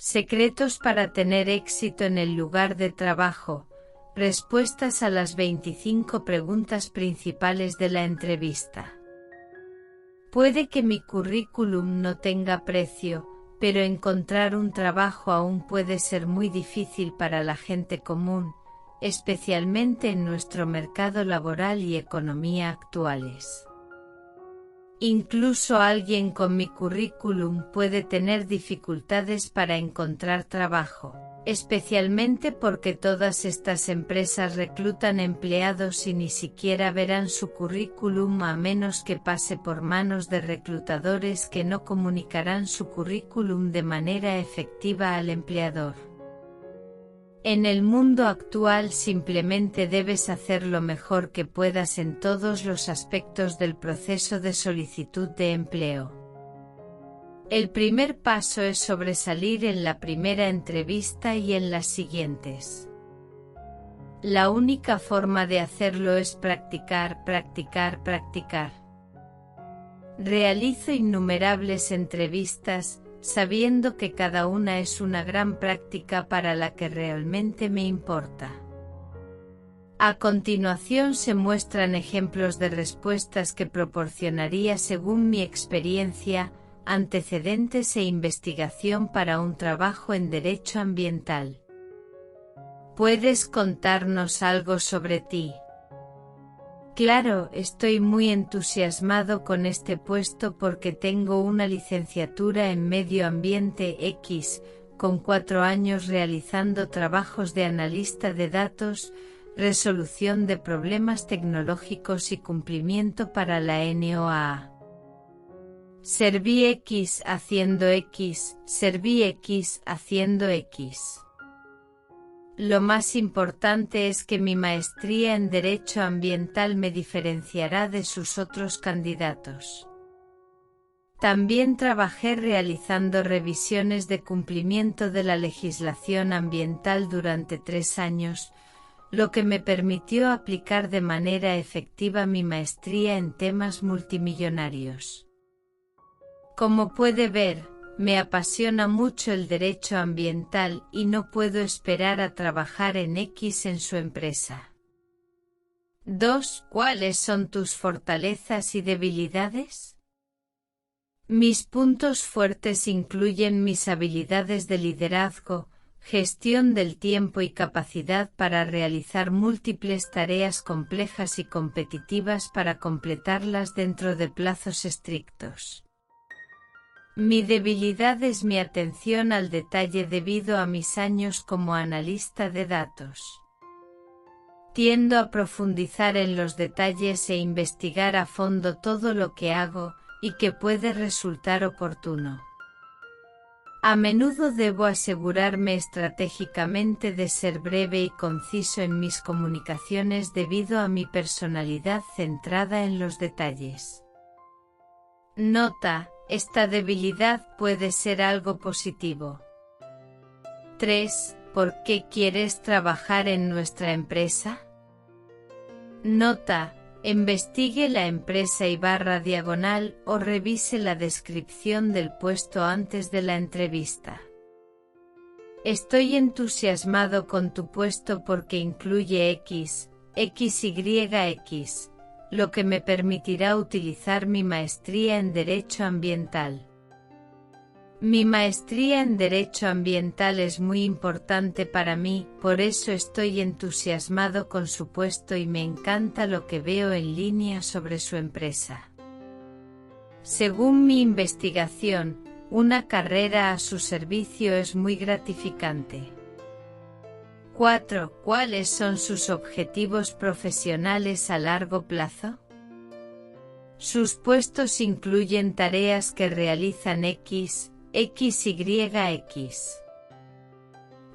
Secretos para tener éxito en el lugar de trabajo. Respuestas a las 25 preguntas principales de la entrevista. Puede que mi currículum no tenga precio, pero encontrar un trabajo aún puede ser muy difícil para la gente común, especialmente en nuestro mercado laboral y economía actuales. Incluso alguien con mi currículum puede tener dificultades para encontrar trabajo, especialmente porque todas estas empresas reclutan empleados y ni siquiera verán su currículum a menos que pase por manos de reclutadores que no comunicarán su currículum de manera efectiva al empleador. En el mundo actual simplemente debes hacer lo mejor que puedas en todos los aspectos del proceso de solicitud de empleo. El primer paso es sobresalir en la primera entrevista y en las siguientes. La única forma de hacerlo es practicar, practicar, practicar. Realizo innumerables entrevistas, sabiendo que cada una es una gran práctica para la que realmente me importa. A continuación se muestran ejemplos de respuestas que proporcionaría según mi experiencia, antecedentes e investigación para un trabajo en derecho ambiental. ¿Puedes contarnos algo sobre ti? Claro, estoy muy entusiasmado con este puesto porque tengo una licenciatura en Medio Ambiente X, con 4 años realizando trabajos de analista de datos, resolución de problemas tecnológicos y cumplimiento para la NOAA. Serví X haciendo X, serví X haciendo X. Lo más importante es que mi maestría en Derecho Ambiental me diferenciará de sus otros candidatos. También trabajé realizando revisiones de cumplimiento de la legislación ambiental durante 3 años, lo que me permitió aplicar de manera efectiva mi maestría en temas multimillonarios. Como puede ver, me apasiona mucho el derecho ambiental y no puedo esperar a trabajar en X en su empresa. 2. ¿Cuáles son tus fortalezas y debilidades? Mis puntos fuertes incluyen mis habilidades de liderazgo, gestión del tiempo y capacidad para realizar múltiples tareas complejas y competitivas para completarlas dentro de plazos estrictos. Mi debilidad es mi atención al detalle debido a mis años como analista de datos. Tiendo a profundizar en los detalles e investigar a fondo todo lo que hago, y que puede resultar oportuno. A menudo debo asegurarme estratégicamente de ser breve y conciso en mis comunicaciones debido a mi personalidad centrada en los detalles. Nota: esta debilidad puede ser algo positivo. 3. ¿Por qué quieres trabajar en nuestra empresa? Nota: investigue la empresa /diagonal o revise la descripción del puesto antes de la entrevista. Estoy entusiasmado con tu puesto porque incluye X, XYX, lo que me permitirá utilizar mi maestría en Derecho Ambiental. Mi maestría en Derecho Ambiental es muy importante para mí, por eso estoy entusiasmado con su puesto y me encanta lo que veo en línea sobre su empresa. Según mi investigación, una carrera a su servicio es muy gratificante. 4. ¿Cuáles son sus objetivos profesionales a largo plazo? Sus puestos incluyen tareas que realizan X, XYX.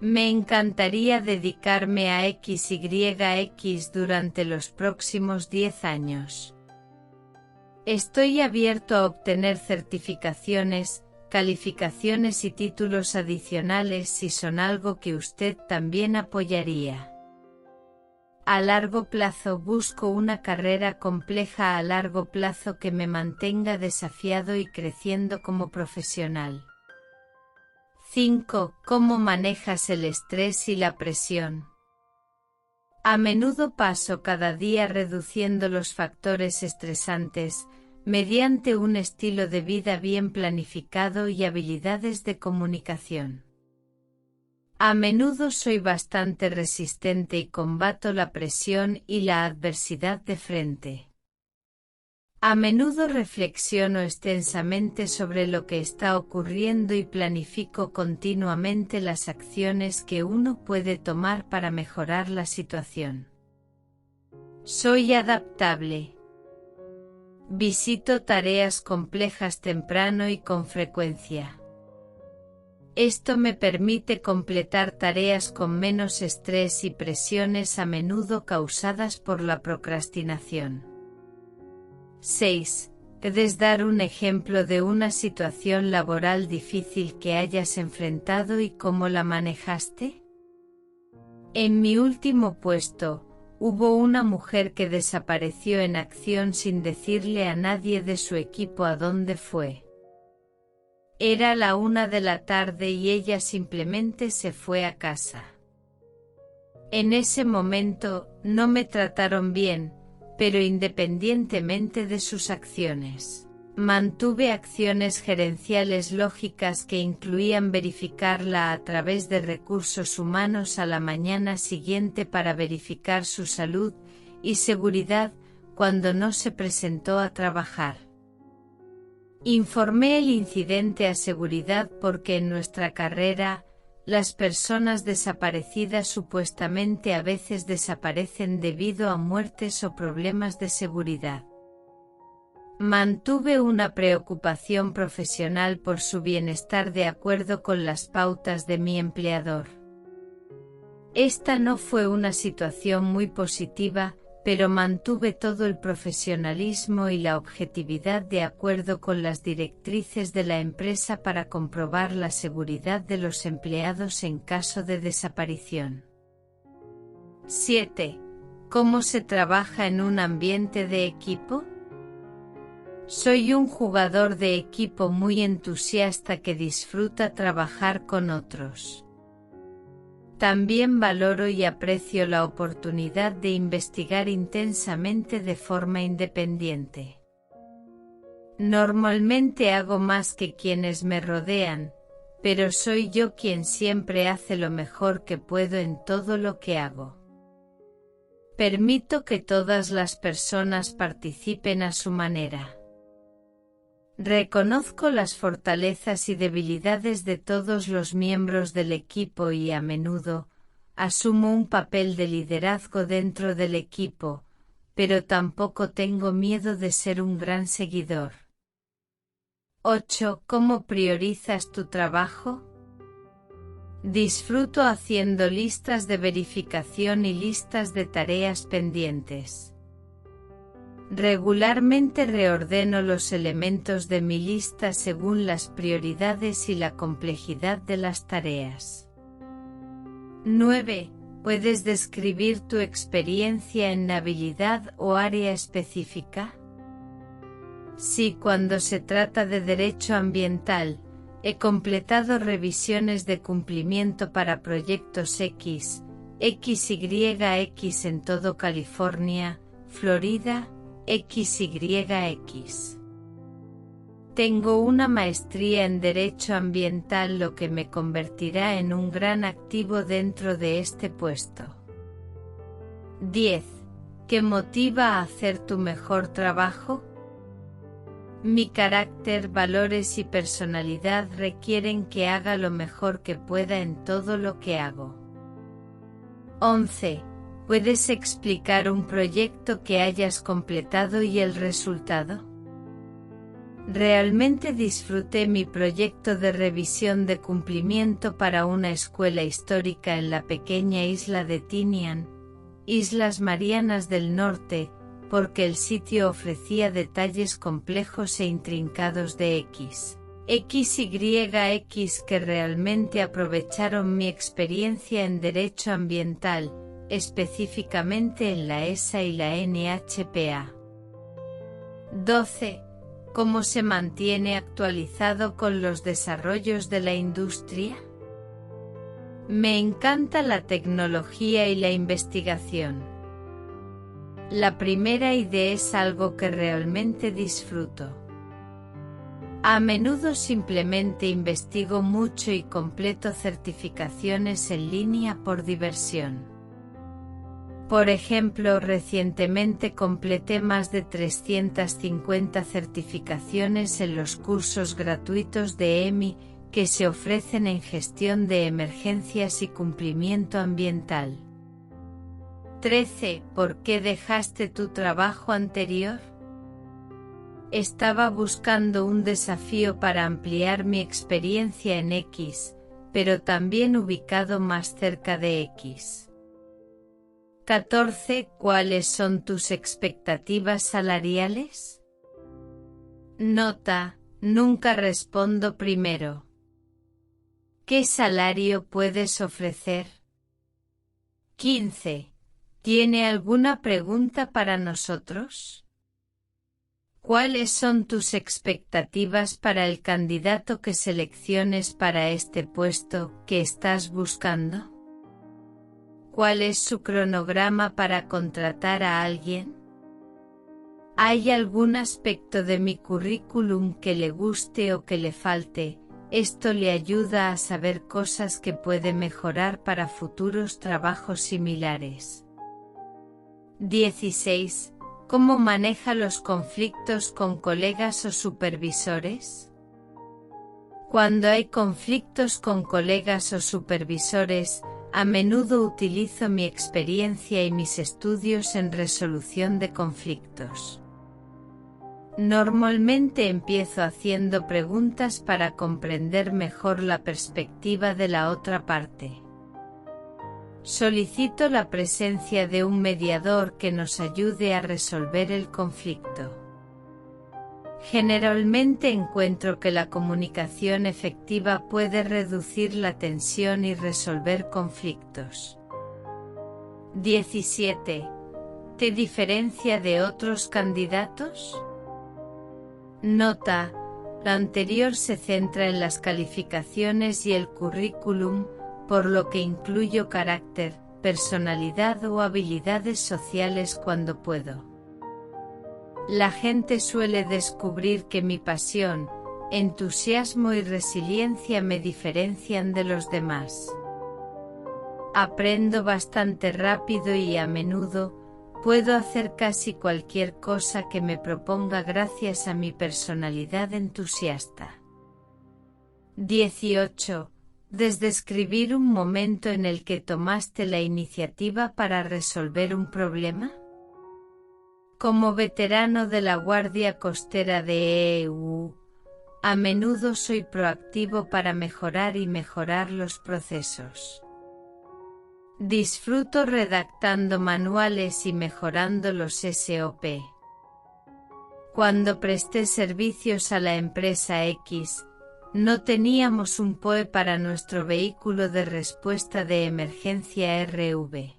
Me encantaría dedicarme a XYX durante los próximos 10 años. Estoy abierto a obtener certificaciones, calificaciones y títulos adicionales si son algo que usted también apoyaría. A largo plazo busco una carrera compleja a largo plazo que me mantenga desafiado y creciendo como profesional. 5. ¿Cómo manejas el estrés y la presión? A menudo paso cada día reduciendo los factores estresantes, mediante un estilo de vida bien planificado y habilidades de comunicación. A menudo soy bastante resistente y combato la presión y la adversidad de frente. A menudo reflexiono extensamente sobre lo que está ocurriendo y planifico continuamente las acciones que uno puede tomar para mejorar la situación. Soy adaptable. Visito tareas complejas temprano y con frecuencia. Esto me permite completar tareas con menos estrés y presiones a menudo causadas por la procrastinación. 6. ¿Puedes dar un ejemplo de una situación laboral difícil que hayas enfrentado y cómo la manejaste? En mi último puesto, hubo una mujer que desapareció en acción sin decirle a nadie de su equipo a dónde fue. Era la 1 de la tarde y ella simplemente se fue a casa. En ese momento, no me trataron bien, pero independientemente de sus acciones, mantuve acciones gerenciales lógicas que incluían verificarla a través de recursos humanos a la mañana siguiente para verificar su salud y seguridad cuando no se presentó a trabajar. Informé el incidente a seguridad porque en nuestra carrera, las personas desaparecidas supuestamente a veces desaparecen debido a muertes o problemas de seguridad. Mantuve una preocupación profesional por su bienestar de acuerdo con las pautas de mi empleador. Esta no fue una situación muy positiva, pero mantuve todo el profesionalismo y la objetividad de acuerdo con las directrices de la empresa para comprobar la seguridad de los empleados en caso de desaparición. 7. ¿Cómo se trabaja en un ambiente de equipo? Soy un jugador de equipo muy entusiasta que disfruta trabajar con otros. También valoro y aprecio la oportunidad de investigar intensamente de forma independiente. Normalmente hago más que quienes me rodean, pero soy yo quien siempre hace lo mejor que puedo en todo lo que hago. Permito que todas las personas participen a su manera. Reconozco las fortalezas y debilidades de todos los miembros del equipo y a menudo, asumo un papel de liderazgo dentro del equipo, pero tampoco tengo miedo de ser un gran seguidor. 8. ¿Cómo priorizas tu trabajo? Disfruto haciendo listas de verificación y listas de tareas pendientes. Regularmente reordeno los elementos de mi lista según las prioridades y la complejidad de las tareas. 9. ¿Puedes describir tu experiencia en habilidad o área específica? Sí, cuando se trata de derecho ambiental, he completado revisiones de cumplimiento para proyectos XYX en todo California, Florida, XYX. Tengo una maestría en Derecho Ambiental, lo que me convertirá en un gran activo dentro de este puesto. 10. ¿Qué motiva a hacer tu mejor trabajo? Mi carácter, valores y personalidad requieren que haga lo mejor que pueda en todo lo que hago. 11. ¿Puedes explicar un proyecto que hayas completado y el resultado? Realmente disfruté mi proyecto de revisión de cumplimiento para una escuela histórica en la pequeña isla de Tinian, Islas Marianas del Norte, porque el sitio ofrecía detalles complejos e intrincados de XYX que realmente aprovecharon mi experiencia en derecho ambiental, específicamente en la ESA y la NHPA. 12. ¿Cómo se mantiene actualizado con los desarrollos de la industria? Me encanta la tecnología y la investigación. La primera idea es algo que realmente disfruto. A menudo simplemente investigo mucho y completo certificaciones en línea por diversión. Por ejemplo, recientemente completé más de 350 certificaciones en los cursos gratuitos de EMI que se ofrecen en gestión de emergencias y cumplimiento ambiental. 13. ¿Por qué dejaste tu trabajo anterior? Estaba buscando un desafío para ampliar mi experiencia en X, pero también ubicado más cerca de X. 14. ¿Cuáles son tus expectativas salariales? Nota: nunca respondo primero. ¿Qué salario puedes ofrecer? 15. ¿Tiene alguna pregunta para nosotros? ¿Cuáles son tus expectativas para el candidato que selecciones para este puesto que estás buscando? ¿Cuál es su cronograma para contratar a alguien? ¿Hay algún aspecto de mi currículum que le guste o que le falte? Esto le ayuda a saber cosas que puede mejorar para futuros trabajos similares. 16. ¿Cómo maneja los conflictos con colegas o supervisores? Cuando hay conflictos con colegas o supervisores, a menudo utilizo mi experiencia y mis estudios en resolución de conflictos. Normalmente empiezo haciendo preguntas para comprender mejor la perspectiva de la otra parte. Solicito la presencia de un mediador que nos ayude a resolver el conflicto. Generalmente encuentro que la comunicación efectiva puede reducir la tensión y resolver conflictos. 17. ¿Te diferencia de otros candidatos? Nota: lo anterior se centra en las calificaciones y el currículum, por lo que incluyo carácter, personalidad o habilidades sociales cuando puedo. La gente suele descubrir que mi pasión, entusiasmo y resiliencia me diferencian de los demás. Aprendo bastante rápido y a menudo puedo hacer casi cualquier cosa que me proponga gracias a mi personalidad entusiasta. 18. ¿Describir un momento en el que tomaste la iniciativa para resolver un problema? Como veterano de la Guardia Costera de EU, a menudo soy proactivo para mejorar los procesos. Disfruto redactando manuales y mejorando los SOP. Cuando presté servicios a la empresa X, no teníamos un POE para nuestro vehículo de respuesta de emergencia RV.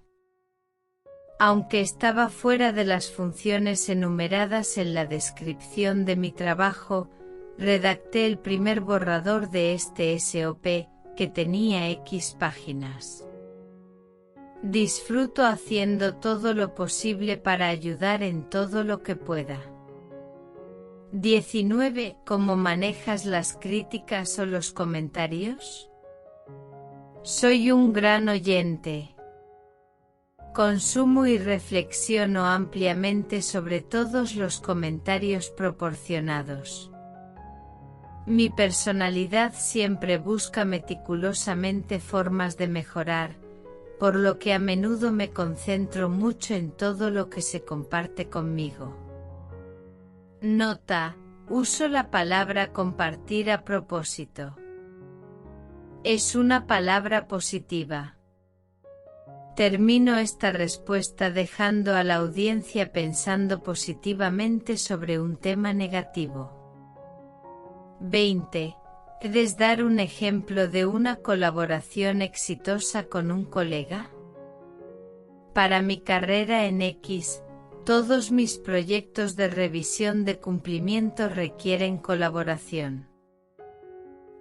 Aunque estaba fuera de las funciones enumeradas en la descripción de mi trabajo, redacté el primer borrador de este SOP, que tenía X páginas. Disfruto haciendo todo lo posible para ayudar en todo lo que pueda. 19. ¿Cómo manejas las críticas o los comentarios? Soy un gran oyente. Consumo y reflexiono ampliamente sobre todos los comentarios proporcionados. Mi personalidad siempre busca meticulosamente formas de mejorar, por lo que a menudo me concentro mucho en todo lo que se comparte conmigo. Nota: uso la palabra compartir a propósito. Es una palabra positiva. Termino esta respuesta dejando a la audiencia pensando positivamente sobre un tema negativo. 20. ¿Puedes dar un ejemplo de una colaboración exitosa con un colega? Para mi carrera en X, Todos mis proyectos de revisión de cumplimiento requieren colaboración.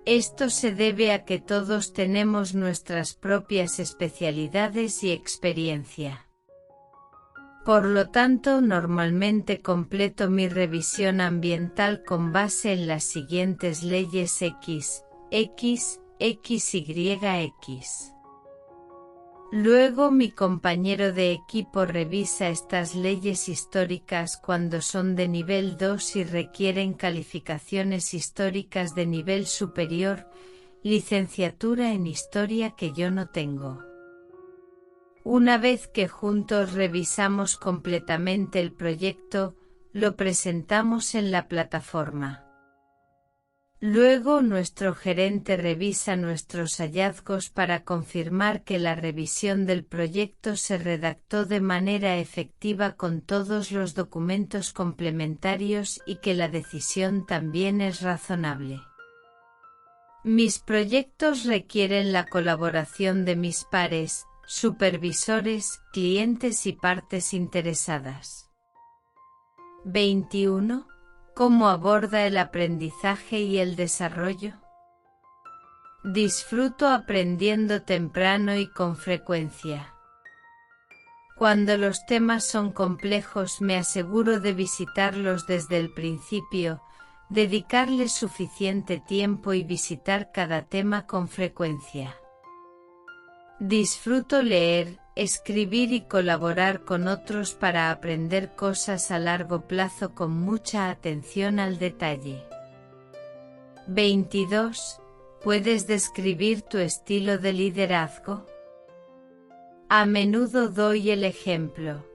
Esto se debe a que todos tenemos nuestras propias especialidades y experiencia. Por lo tanto, normalmente completo mi revisión ambiental con base en las siguientes leyes X, X, X, Y, X. Luego mi compañero de equipo revisa estas leyes históricas cuando son de nivel 2 y requieren calificaciones históricas de nivel superior, licenciatura en historia que yo no tengo. Una vez que juntos revisamos completamente el proyecto, lo presentamos en la plataforma. Luego nuestro gerente revisa nuestros hallazgos para confirmar que la revisión del proyecto se redactó de manera efectiva con todos los documentos complementarios y que la decisión también es razonable. Mis proyectos requieren la colaboración de mis pares, supervisores, clientes y partes interesadas. 21. ¿Cómo aborda el aprendizaje y el desarrollo? Disfruto aprendiendo temprano y con frecuencia. Cuando los temas son complejos me aseguro de visitarlos desde el principio, dedicarles suficiente tiempo y visitar cada tema con frecuencia. Disfruto leer, escribir y colaborar con otros para aprender cosas a largo plazo con mucha atención al detalle. 22. ¿Puedes describir tu estilo de liderazgo? A menudo doy el ejemplo.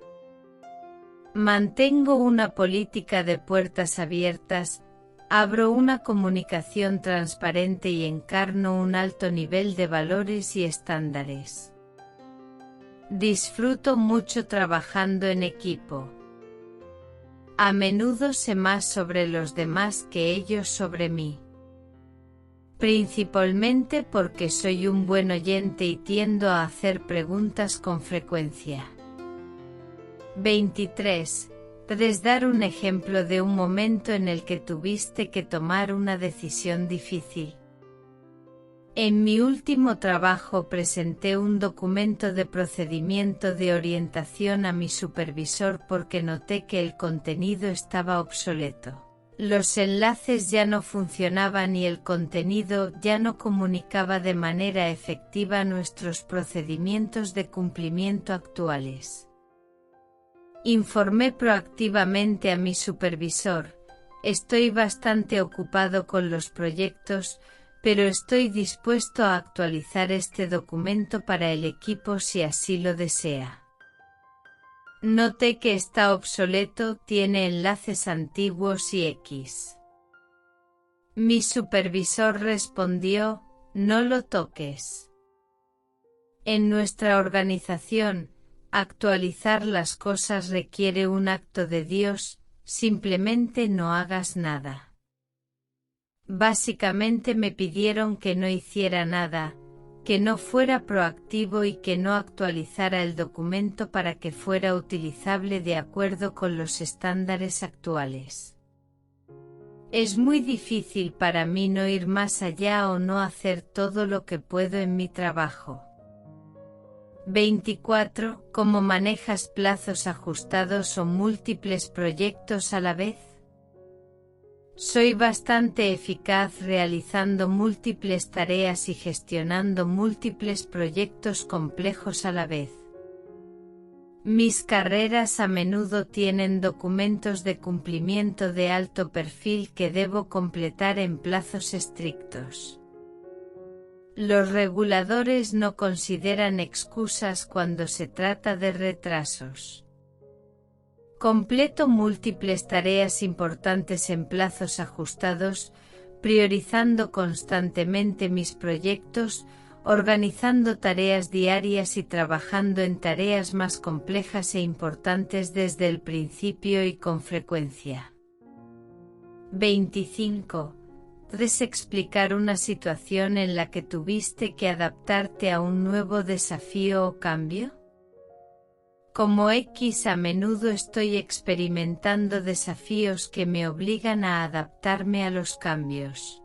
Mantengo una política de puertas abiertas, abro una comunicación transparente y encarno un alto nivel de valores y estándares. Disfruto mucho trabajando en equipo. A menudo sé más sobre los demás que ellos sobre mí. Principalmente porque soy un buen oyente y tiendo a hacer preguntas con frecuencia. 23. ¿Puedes dar un ejemplo de un momento en el que tuviste que tomar una decisión difícil? En mi último trabajo presenté un documento de procedimiento de orientación a mi supervisor porque noté que el contenido estaba obsoleto. Los enlaces ya no funcionaban y el contenido ya no comunicaba de manera efectiva nuestros procedimientos de cumplimiento actuales. Informé proactivamente a mi supervisor: estoy bastante ocupado con los proyectos, pero estoy dispuesto a actualizar este documento para el equipo si así lo desea. Noté que está obsoleto, tiene enlaces antiguos y X. Mi supervisor respondió: no lo toques. En nuestra organización, actualizar las cosas requiere un acto de Dios, simplemente no hagas nada. Básicamente me pidieron que no hiciera nada, que no fuera proactivo y que no actualizara el documento para que fuera utilizable de acuerdo con los estándares actuales. Es muy difícil para mí no ir más allá o no hacer todo lo que puedo en mi trabajo. 24. ¿Cómo manejas plazos ajustados o múltiples proyectos a la vez? Soy bastante eficaz realizando múltiples tareas y gestionando múltiples proyectos complejos a la vez. Mis carreras a menudo tienen documentos de cumplimiento de alto perfil que debo completar en plazos estrictos. Los reguladores no consideran excusas cuando se trata de retrasos. Completo múltiples tareas importantes en plazos ajustados, priorizando constantemente mis proyectos, organizando tareas diarias y trabajando en tareas más complejas e importantes desde el principio y con frecuencia. 25. ¿Puedes explicar una situación en la que tuviste que adaptarte a un nuevo desafío o cambio? Como X a menudo estoy experimentando desafíos que me obligan a adaptarme a los cambios.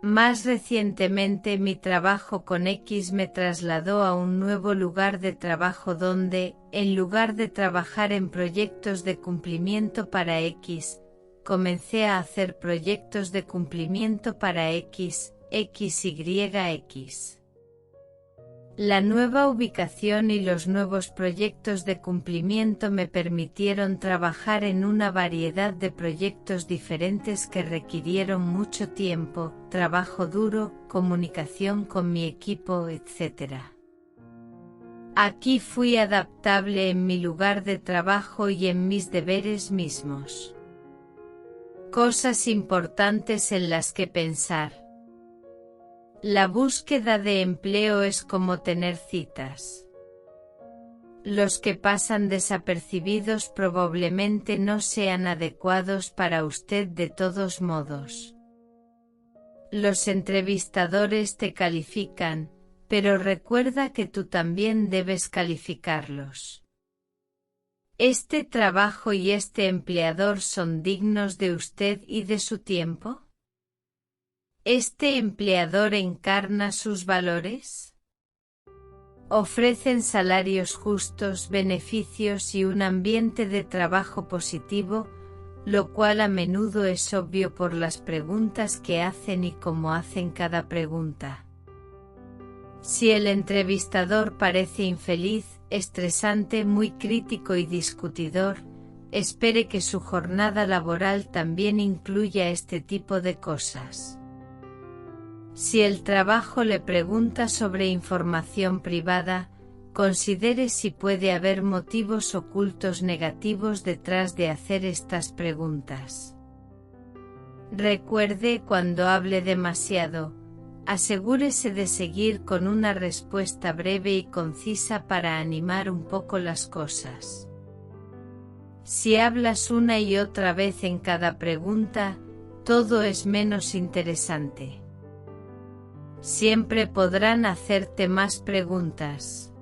Más recientemente mi trabajo con X me trasladó a un nuevo lugar de trabajo donde, en lugar de trabajar en proyectos de cumplimiento para X, comencé a hacer proyectos de cumplimiento para X, XYX. La nueva ubicación y los nuevos proyectos de cumplimiento me permitieron trabajar en una variedad de proyectos diferentes que requirieron mucho tiempo, trabajo duro, comunicación con mi equipo, etc. Aquí fui adaptable en mi lugar de trabajo y en mis deberes mismos. Cosas importantes en las que pensar. La búsqueda de empleo es como tener citas. Los que pasan desapercibidos probablemente no sean adecuados para usted de todos modos. Los entrevistadores te califican, pero recuerda que tú también debes calificarlos. ¿Este trabajo y este empleador son dignos de usted y de su tiempo? ¿Este empleador encarna sus valores? ¿Ofrecen salarios justos, beneficios y un ambiente de trabajo positivo, lo cual a menudo es obvio por las preguntas que hacen y cómo hacen cada pregunta? Si el entrevistador parece infeliz, estresante, muy crítico y discutidor, espere que su jornada laboral también incluya este tipo de cosas. Si el trabajo le pregunta sobre información privada, considere si puede haber motivos ocultos negativos detrás de hacer estas preguntas. Recuerde, cuando hable demasiado, asegúrese de seguir con una respuesta breve y concisa para animar un poco las cosas. Si hablas una y otra vez en cada pregunta, todo es menos interesante. Siempre podrán hacerte más preguntas.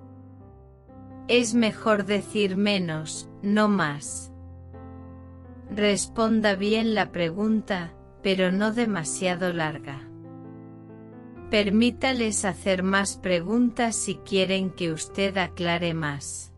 Es mejor decir menos, no más. Responda bien la pregunta, pero no demasiado larga. Permítales hacer más preguntas si quieren que usted aclare más.